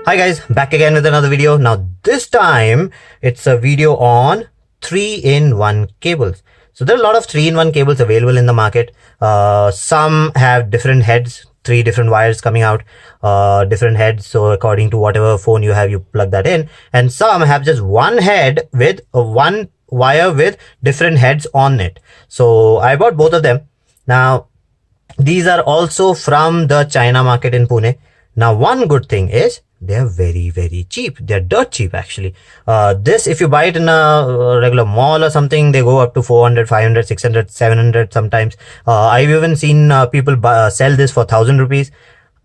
Hi guys, back again with another video. Now this time it's a video on 3-in-1 cables. So there are a lot of 3-in-1 cables available in the market. Some have different heads, 3 different wires coming out, different heads. So according to whatever phone you have, you plug that in. And some have just one head with one wire with different heads on it. So I bought both of them. Now these are also from the China market in Pune. Now one good thing is they're very cheap. They're dirt cheap actually. This, if you buy it in a regular mall or something, they go up to 400, 500, 600, 700 sometimes. I've even seen people sell this for 1,000 rupees.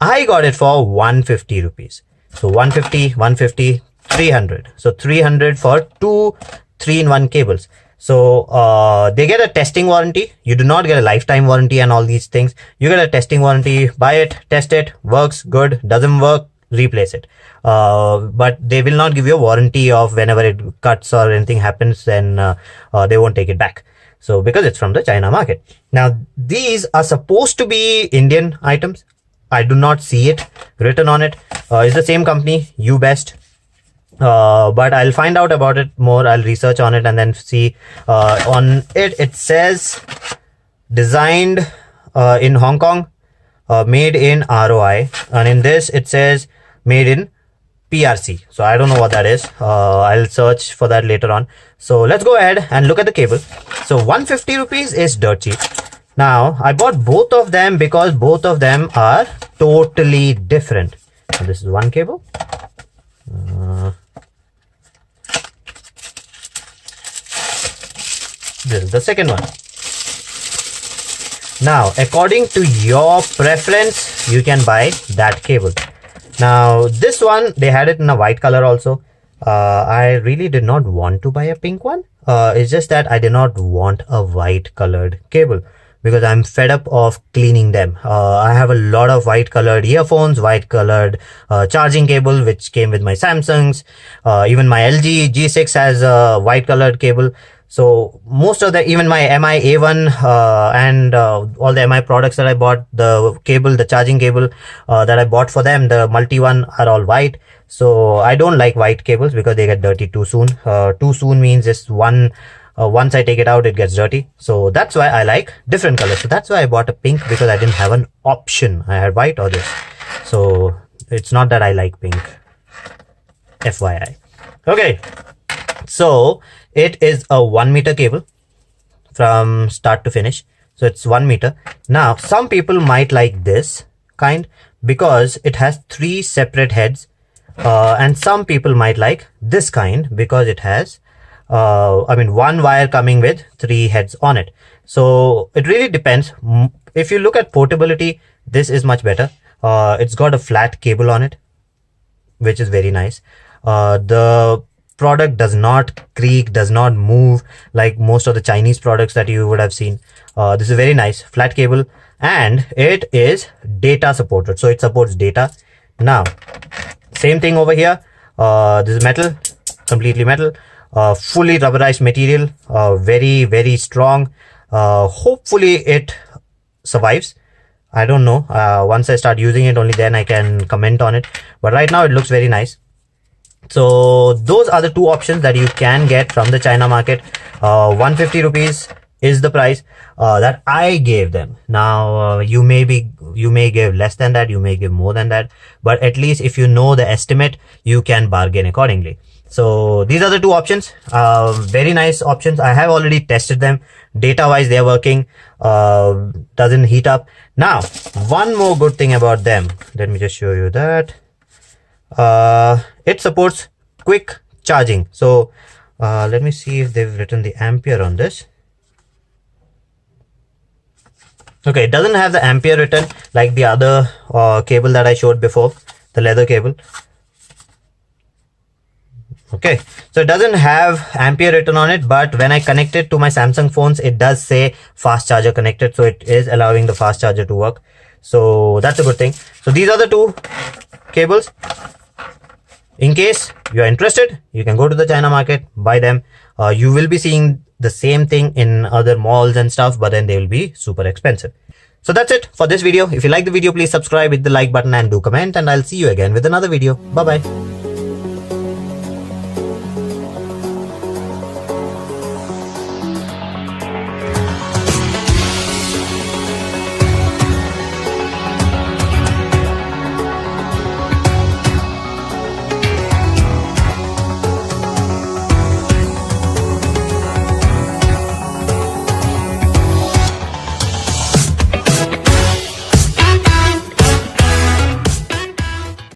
I got it for 150 rupees. So 150, 300. So 300 for 2 3-in-1 cables. So they get a testing warranty. You do not get a lifetime warranty and all these things. You get a testing warranty. Buy it, test it, works good, doesn't work, replace it. But they will not give you a warranty of whenever it cuts or anything happens, then they won't take it back. So because it's from the China market. Now these are supposed to be Indian items. I do not see it written on it. It's the same company, UBest. But I'll find out about it more. I'll research on it and then see. On it, it says designed in Hong Kong, made in ROI, and in this it says made in PRC. So I don't know what that is. I'll search for that later on. So let's go ahead and look at the cable. So 150 rupees is dirt cheap. Now I bought both of them because both of them are totally different. So this is one cable. This is the second one. Now, according to your preference, you can buy that cable. Now, this one, they had it in a white color also. I really did not want to buy a pink one. It's just that I did not want a white colored cable because I'm fed up of cleaning them. I have a lot of white colored earphones, white colored charging cable, which came with my Samsungs. Even my LG G6 has a white colored cable. So most of the, even my MI A1 and all the MI products that I bought, the cable, the charging cable that I bought for them, the multi one, are all white. So I don't like white cables because they get dirty too soon. Too soon means just once I take it out, it gets dirty. So that's why I like different colors. So that's why I bought a pink, because I didn't have an option. I had white or this. So it's not that I like pink. FYI. Okay. So it is a 1 meter cable from start to finish. So it's 1 meter. Now, some people might like this kind because it has 3 separate heads. And some people might like this kind because it has, one wire coming with 3 heads on it. So it really depends. If you look at portability, this is much better. It's got a flat cable on it, which is very nice. The product does not creak, does not move like most of the Chinese products that you would have seen. This is very nice flat cable, and it is data supported, so it supports data. Now same thing over here. This is metal, completely metal, fully rubberized material, very strong. Hopefully it survives. I don't know. Once I start using it, only then I can comment on it, but right now it looks very nice. So those are the 2 options that you can get from the China market. 150 rupees is the price that I gave them. Now you may give less than that, you may give more than that, but at least if you know the estimate, you can bargain accordingly. So these are the 2 options. Very nice options. I have already tested them. Data wise, they're working. Doesn't heat up. Now, one more good thing about them. Let me just show you that. It supports quick charging. So let me see if they've written the ampere on this. Okay, it doesn't have the ampere written like the other cable that I showed before, the leather cable. Okay, so it doesn't have ampere written on it, but when I connect it to my Samsung phones, it does say fast charger connected, so it is allowing the fast charger to work. So that's a good thing. So these are the 2 cables. In case you are interested, you can go to the China market, buy them. You will be seeing the same thing in other malls and stuff, but then they will be super expensive. So that's it for this video. If you like the video, please subscribe, hit the like button and do comment, and I'll see you again with another video. Bye bye.